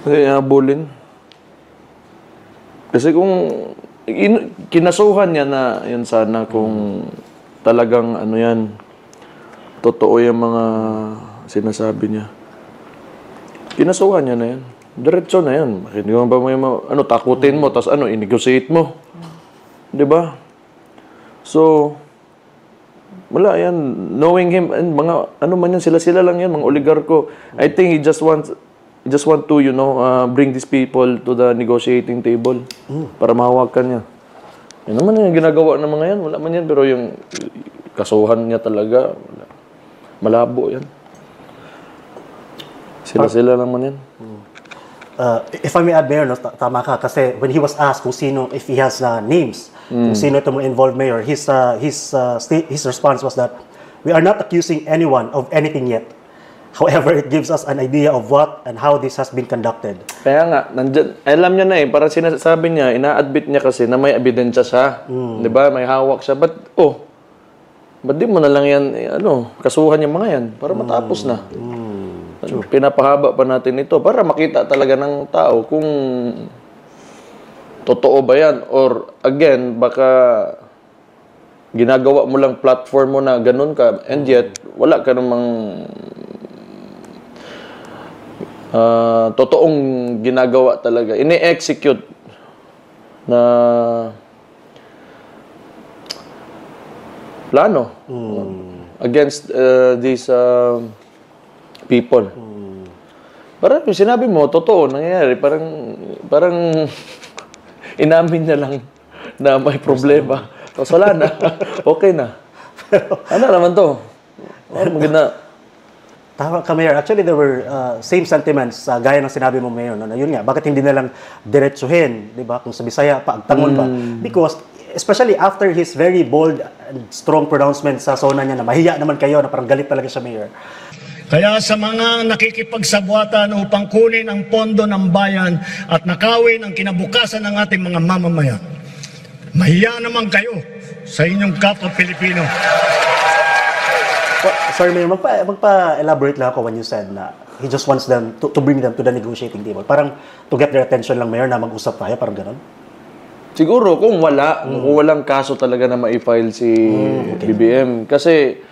Kasi habulin. Kasi kung kinasuhan niya na yun sana kung talagang ano yan, totoo yung mga sinasabi niya. Kinasuhan niya na yan. Diretso na yan. Hindi mo ba takutin mo, tapos i-negotiate mo. Diba? So, wala yan. Knowing him, mga, man yan, sila lang yan, mga oligarko. I think he just want to, bring these people to the negotiating table para mahawakan niya. Yan naman yung ginagawa ng mga yan. Wala man yan, pero yung kasuhan niya talaga, malabo yan. Sila naman yan. If I may add, Mayor, tama ka, kasi when he was asked kung sino, if he has names, kung sino ito mga involved, Mayor, his response was that we are not accusing anyone of anything yet. However, it gives us an idea of what and how this has been conducted. Kaya nga, alam niya na parang sinasabi niya, ina-admit niya kasi na may ebidensya siya. Di ba? May hawak siya. Ba't di mo na lang yan, kasuhan yung mga yan para matapos na. Pinapahaba pa natin ito para makita talaga ng tao kung totoo ba yan or again baka ginagawa mo lang platform mo na ganun ka and yet wala ka namang totoong ginagawa talaga, ini-execute na plano against these people. Parang yung sinabi mo, totoo, nangyayari. Parang inamin niya lang na may problema. Tapos wala na. Okay na. Ano naman to? Maganda. Tama ka, Mayor. Actually, there were same sentiments gaya ng sinabi mo, Mayor. Na yun nga, bakit hindi na lang diretsuhin? Diba? Kung sa Bisaya, paagtangon ba? Because, especially after his very bold and strong pronouncement sa zona niya na mahiya naman kayo, na parang galit talaga siya, Mayor. Kaya sa mga nakikipagsabwatan upang kunin ang pondo ng bayan at nakawin ang kinabukasan ng ating mga mamamayan, mahiya naman kayo sa inyong kapwa Pilipino. Sorry, Mayor, magpa-elaborate lang ako when you said na he just wants them to bring them to the negotiating table. Parang to get their attention lang, Mayor, na mag-usap tayo, parang gano'n? Siguro, kung walang kaso talaga na ma-file si BBM. Kasi,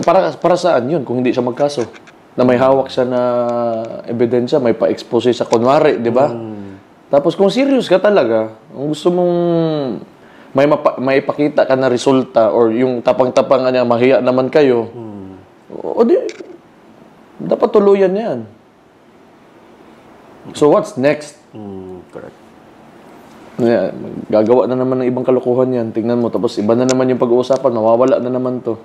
para saan yun kung hindi siya magkaso? Na may hawak siya na ebidensya, may pa-expose sa kunwari, di ba? Tapos kung serious ka talaga, kung gusto mong may ipakita ka na resulta or yung tapang-tapangan niya, mahiya naman kayo, dapat tuluyan yan. So what's next? Correct. Gagawa na naman ng ibang kalokohan yan. Tingnan mo, tapos iba na naman yung pag-uusapan, mawawala na naman to.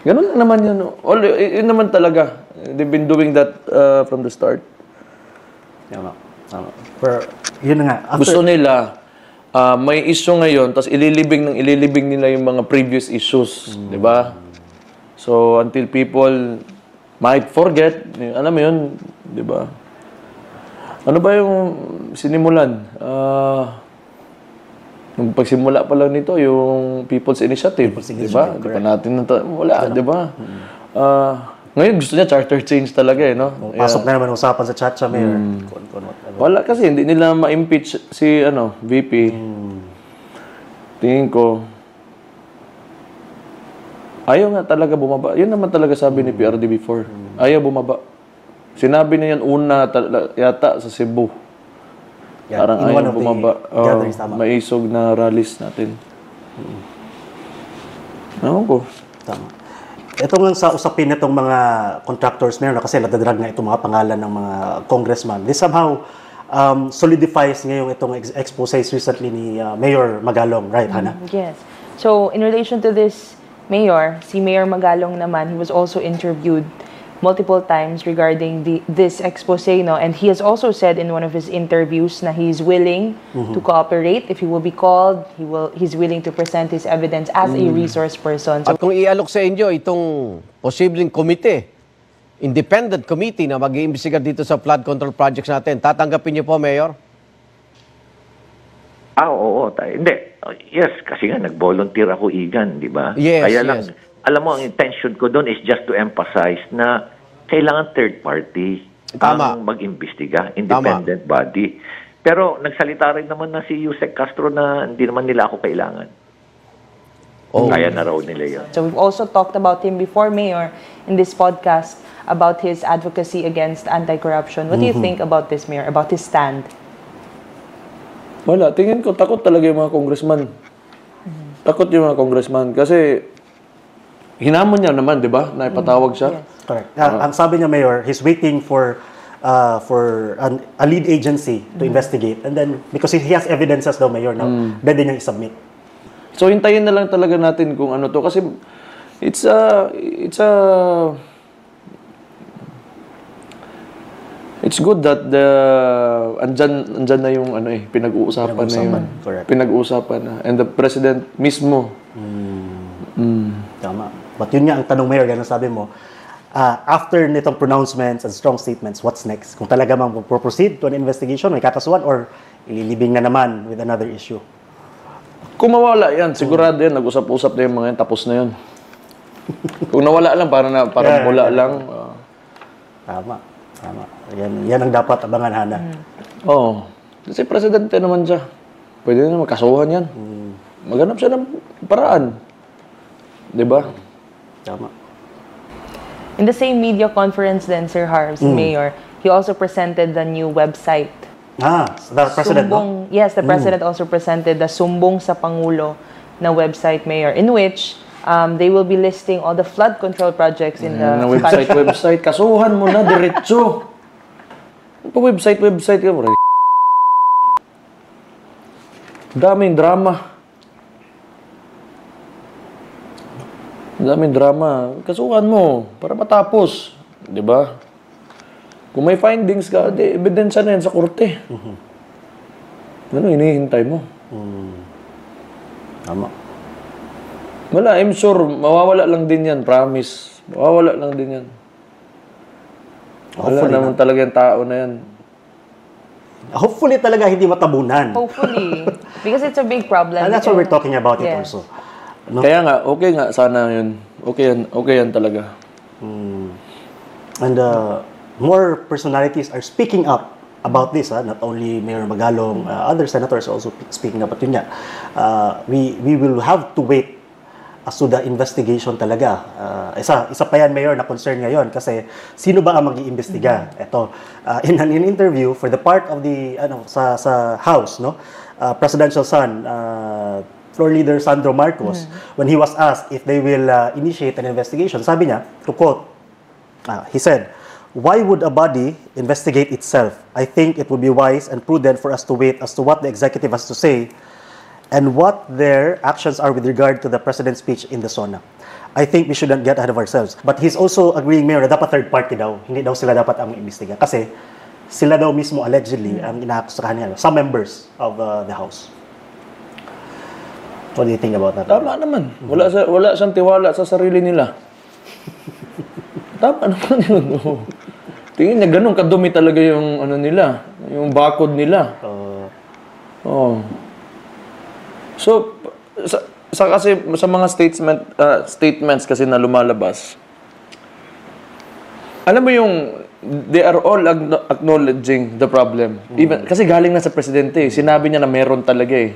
Ganun na naman yun. Yun naman talaga. They've been doing that from the start. Tama. Pero, yun nga. Gusto nila, may issue ngayon, tapos ililibing nila yung mga previous issues. Di ba? So, until people might forget, alam mo yun, di ba? Ano ba yung sinimulan? Nung pagsimula pa lang nito, yung People's Initiative, di ba? Di pa natin wala, di ba? Ngayon gusto niya charter change talaga no? Pasok na naman usapan sa chat siya, Mayor. Wala kasi, hindi nila ma-impeach si VP. Tingin ko, ayaw nga talaga bumaba. Yun naman talaga sabi ni PRD before. Ayaw bumaba. Sinabi niya yan una yata sa Cebu. Yeah, parang ayaw bumaba. Maisog na rallies natin. Ewan ko. Tama. Ito nga sa usapin nitong mga contractors, Mayor, kasi nadadrag nga itong mga pangalan ng mga congressman. This somehow solidifies ngayong itong exposes recently ni Mayor Magalong, right, Hannah? Yes. So, in relation to this Mayor, si Mayor Magalong naman, he was also interviewed multiple times regarding this expose, and he has also said in one of his interviews na he's willing to cooperate if he will be called. He's willing to present his evidence as a resource person. So, at kung ialok sa inyo itong posibleng komite, independent committee na mag-iimbestiga dito sa flood control projects natin, tatanggapin niyo po, Mayor? Oo. Hindi. Yes, kasi nga nag-volunteer ako, Igan, di ba? Yes, Kaya lang, alam mo, ang intention ko doon is just to emphasize na kailangan third party Tama. ang mag-imbestiga, independent body. Pero nagsalita rin naman na si Yusek Castro na hindi naman nila ako kailangan. Kaya na raw nila yun. So we've also talked about him before, Mayor, in this podcast about his advocacy against anti-corruption. What do you think about this, Mayor, about his stand? Wala, tingin ko takot talaga yung mga congressman. Takot yung mga congressman kasi hinamon niya naman, di ba? Na ipatawag siya. Correct. Ang sabi niya, Mayor, he's waiting for a lead agency to investigate. And then, because he has evidences daw, Mayor, now, pwede niyang i-submit. So hintayin na lang talaga natin kung ano to kasi it's good that andyan na yung ano pinag-uusapan na yun. Correct. Pinag-uusapan na. And the president mismo. Tama. But yun nga ang tanong, Mayor, ganun sabi mo, after nitong pronouncements and strong statements, what's next? Kung talaga mang proceed to an investigation, may kakasuhan, or ililibing na naman with another issue? Kung mawala yan, sigurado yan, nag-usap-usap na yung mga yan, tapos na yun. Kung nawala lang, parang wala lang. Tama. Yan ang dapat abangan, Hana. Oo. Kasi presidente naman siya. Pwede na magkasuhan yan. Maghanap siya ng paraan. Di ba? Tama. In the same media conference then, Sir Harves, Mayor, he also presented the new website. The president, no? Yes, the president also presented the Sumbong sa Pangulo na website, Mayor, in which they will be listing all the flood control projects in the website. Kasuhan mo na, diretso. Website ka mo. Daming drama. Kasuhan mo para matapos. Di ba? Kung may findings ka, ebidensya na yan sa korte. Ano hinihintay mo? Tama. Wala, I'm sure, mawawala lang din yan, promise. Mawawala lang din yan. Wala naman talaga yung tao na yan. Hopefully talaga hindi matabunan. Hopefully. Because it's a big problem. And that's what we're talking about it also. No? Kaya nga, okay nga, sana yun. Okay yan talaga. And more personalities are speaking up about this. Not only Mayor Magalong, other senators are also speaking up. At yun nga, we will have to wait as to the investigation talaga. Isa pa yan, Mayor, na concern ngayon kasi sino ba ang mag-iimbestiga? Ito, in an interview for the part of the sa House, no, presidential son, Floor Leader Sandro Marcos, when he was asked if they will initiate an investigation, sabi niya, to quote, he said, "Why would a body investigate itself? I think it would be wise and prudent for us to wait as to what the executive has to say and what their actions are with regard to the president's speech in the SONA. I think we shouldn't get ahead of ourselves." But he's also agreeing, Mayor, na dapat third party daw. Hindi daw sila dapat ang imbestiga. Kasi sila daw mismo allegedly ang inaakusahan sa kanya. Some members of the House. What do you think about that? Tama naman. Wala siyang tiwala sa sarili nila. Tama naman yun. Tingin niya, ganun kadumi talaga yung nila, yung bakod nila. So, kasi sa mga statements kasi na lumalabas, alam mo yung, they are all acknowledging the problem. Even, kasi galing na sa presidente, sinabi niya na meron talaga eh.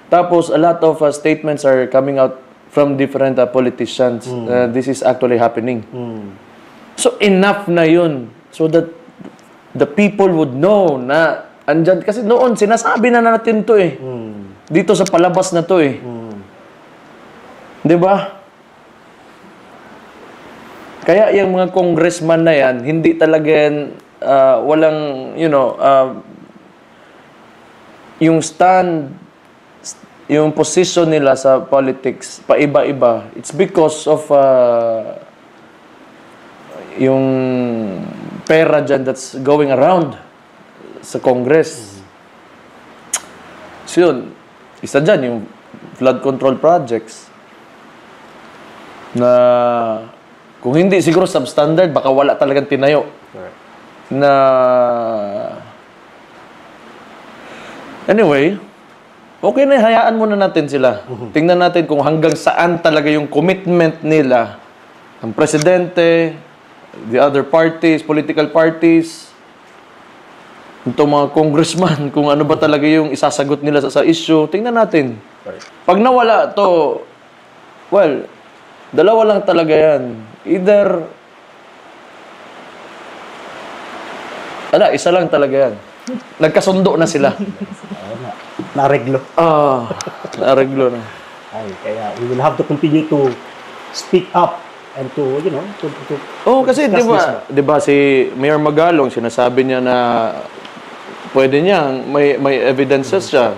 Tapos, a lot of statements are coming out from different politicians. This is actually happening. So, enough na yun. So that the people would know na andyan. Kasi noon, sinasabi na natin to eh. Dito sa palabas na to eh. Di ba? Kaya yung mga congressman na yan, hindi talaga yan, walang, yung stand, yung position nila sa politics, paiba-iba. It's because of yung pera dyan that's going around sa Congress. So yun, isa dyan yung flood control projects na kung hindi siguro substandard, baka wala talagang tinayo. Na anyway, okay na, hayaan muna natin sila. Tingnan natin kung hanggang saan talaga yung commitment nila, ang presidente, the other parties, political parties, itong mga congressman, kung ano ba talaga yung isasagot nila sa issue. Tingnan natin. Pag nawala to, well, dalawa lang talaga yan. Either, isa lang talaga yan. Nagkasundo na sila. Nareglo. Nareglo na. Ay, kaya we will have to continue to speak up and to, you know, to Kasi discuss this. 'di ba si Mayor Magalong sinasabi niya na pwede niya may evidences siya.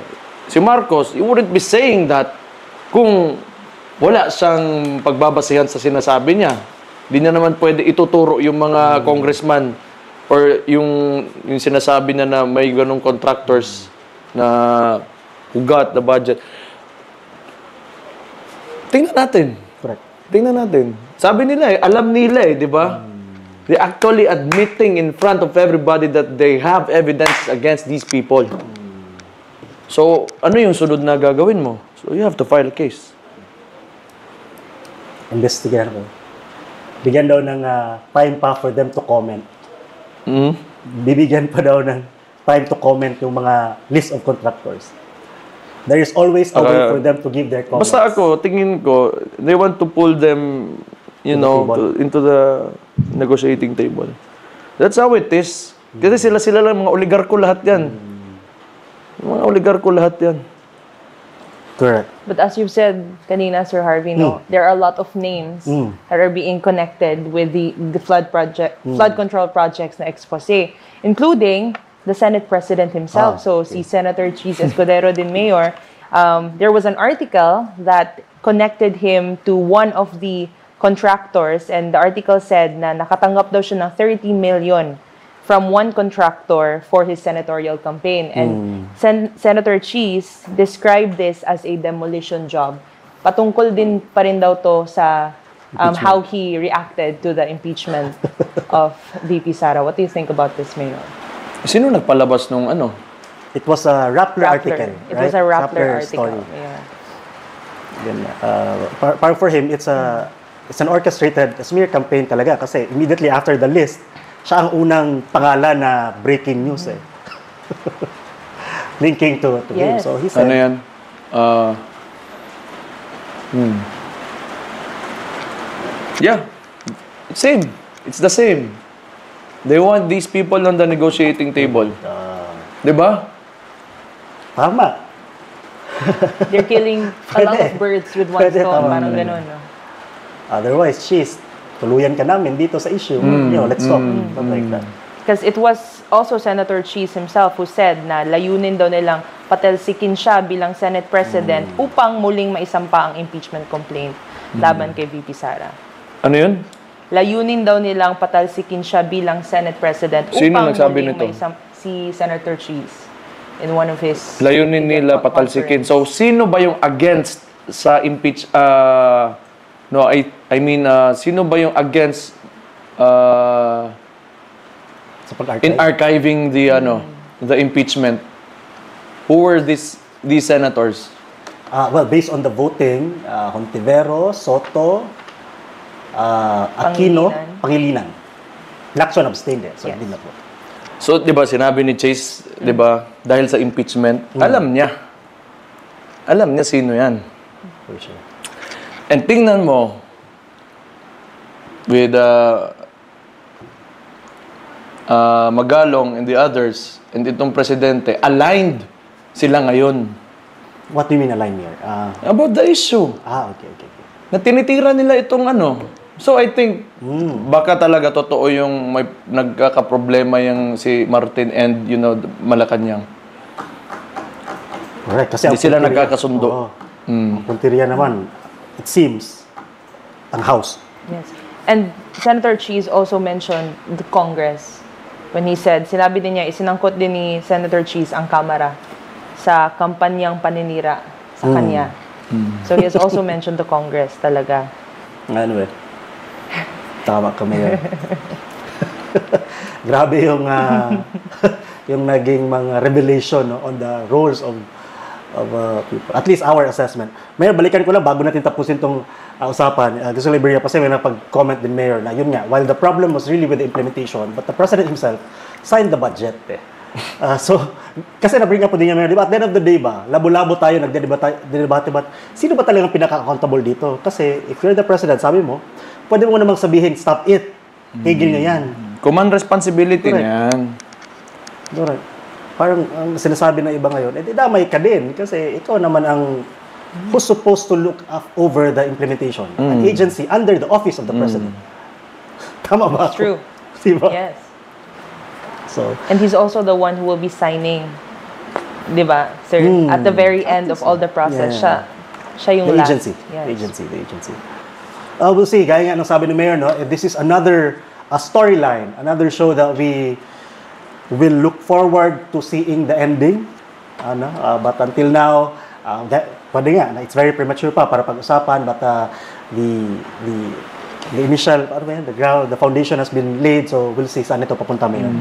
Si Marcos, you wouldn't be saying that kung wala siyang pagbabasihan sa sinasabi niya. Hindi niya naman pwede ituturo yung mga congressman or yung sinasabi niya na may ganung contractors na who got the budget. Tingnan natin. Correct. Tingnan natin. Sabi nila alam nila di ba? They actually admitting in front of everybody that they have evidence against these people. So, ano yung sunod na gagawin mo? So, you have to file a case. Investigahan ko. Bigyan daw ng time pa for them to comment. Bibigyan pa daw ng time to comment yung mga list of contractors. There is always a way for them to give their comments. Basta ako, tingin ko, they want to pull them, into the negotiating table. That's how it is. Kasi sila lang, mga oligarko lahat yan. Mga oligarko lahat yan. Correct. But as you've said kanina, Sir Harvey, there are a lot of names that are being connected with the flood control projects na expose, including the Senate President himself. So, si Senator Cheese Escudero din Mayor, there was an article that connected him to one of the contractors, and the article said na nakatanggap daw siya ng 30 million from one contractor for his senatorial campaign. And Senator Cheese described this as a demolition job. Patungkol din pa rin daw to sa how he reacted to the impeachment of VP Sara. What do you think about this, Mayor? Sino nagpalabas nung ano? It was a Rappler article, It right? was a Rappler article. story. Yeah. Then, for him, it's an orchestrated smear campaign talaga kasi immediately after the list, siya ang unang pangalan na breaking news linking to him. Yes. So he said, Ano yan? Yeah. Same. It's the same. They want these people on the negotiating table. Di ba? tama. They're killing a lot of birds with one Pwede, stone. tama. Parang ganun, no? Otherwise, tuluyan ka namin dito sa issue. Let's talk. Something like that. Because it was also Senator Cheese himself who said na layunin daw nilang patalsikin siya bilang Senate President upang muling maisampa ang impeachment complaint laban kay VP Sara. Ano yun? Layunin daw nilang patalsikin siya bilang Senate President Sino upang nagsabi muling nito? si Senator Cheese in one of his Layunin nila patalsikin. So, sino ba yung against sa sino ba yung against Sa pag-archive. in archiving the impeachment? Who were these senators? Well, based on the voting, Hontivero, Soto, Aquino, Pangilinan. Lacson abstained so Yes. hindi na vote. So, di ba, sinabi ni Chase, di ba, dahil sa impeachment, alam niya. Alam niya sino yan. For sure. And tingnan mo, with Magalong and the others, and itong presidente, aligned sila ngayon What do you mean align here? about the issue. Okay. Na tinitira nila itong ano. So I think, baka talaga totoo yung may nagkakaproblema yung si Martin and, Malacanang. Correct. Kasi Hindi sila punteriya- nagkakasundo. Oo. Ang punteriya naman, it seems, ang House. Yes. And Senator Cheese also mentioned the Congress when he said, sinabi din niya, isinangkot din ni Senator Cheese ang Kamara sa kampanyang paninira sa kanya. So he has also mentioned the Congress talaga. Anyway, tama ka Mayor. Grabe yung yung naging mga revelation on the roles of people. At least our assessment. Mayor, balikan ko lang bago natin tapusin tong usapan. Gusto Liberia kasi may napag-comment din, Mayor, na yun nga, while the problem was really with the implementation, but the President himself signed the budget. So, kasi na-bring up po din niya, Mayor, di ba? At the end of the day ba, labo-labo tayo, nagdedebate, sino ba talagang pinaka-accountable dito? Kasi if you're the President, sabi mo, pwede mo namang sabihin, stop it. Tigil niya yan. Command responsibility Correct. niyan. Correct. Parang ang sinasabi ng iba ngayon, damay ka din kasi ikaw naman ang who's supposed to look over the implementation. An agency under the office of the President. Tama ba? It's true. Diba? Yes. So, And he's also the one who will be signing, di ba, sir? At the very end of all the process, Yeah. siya yung the last. agency. Yes. The agency. We'll see. Gaya nga nung sabi ni Mayor, no, this is another storyline, another show that we will look forward to seeing the ending. But until now, pwede nga, it's very premature pa para pag-usapan, but the initial, the foundation has been laid, so we'll see saan ito papunta, Mayor.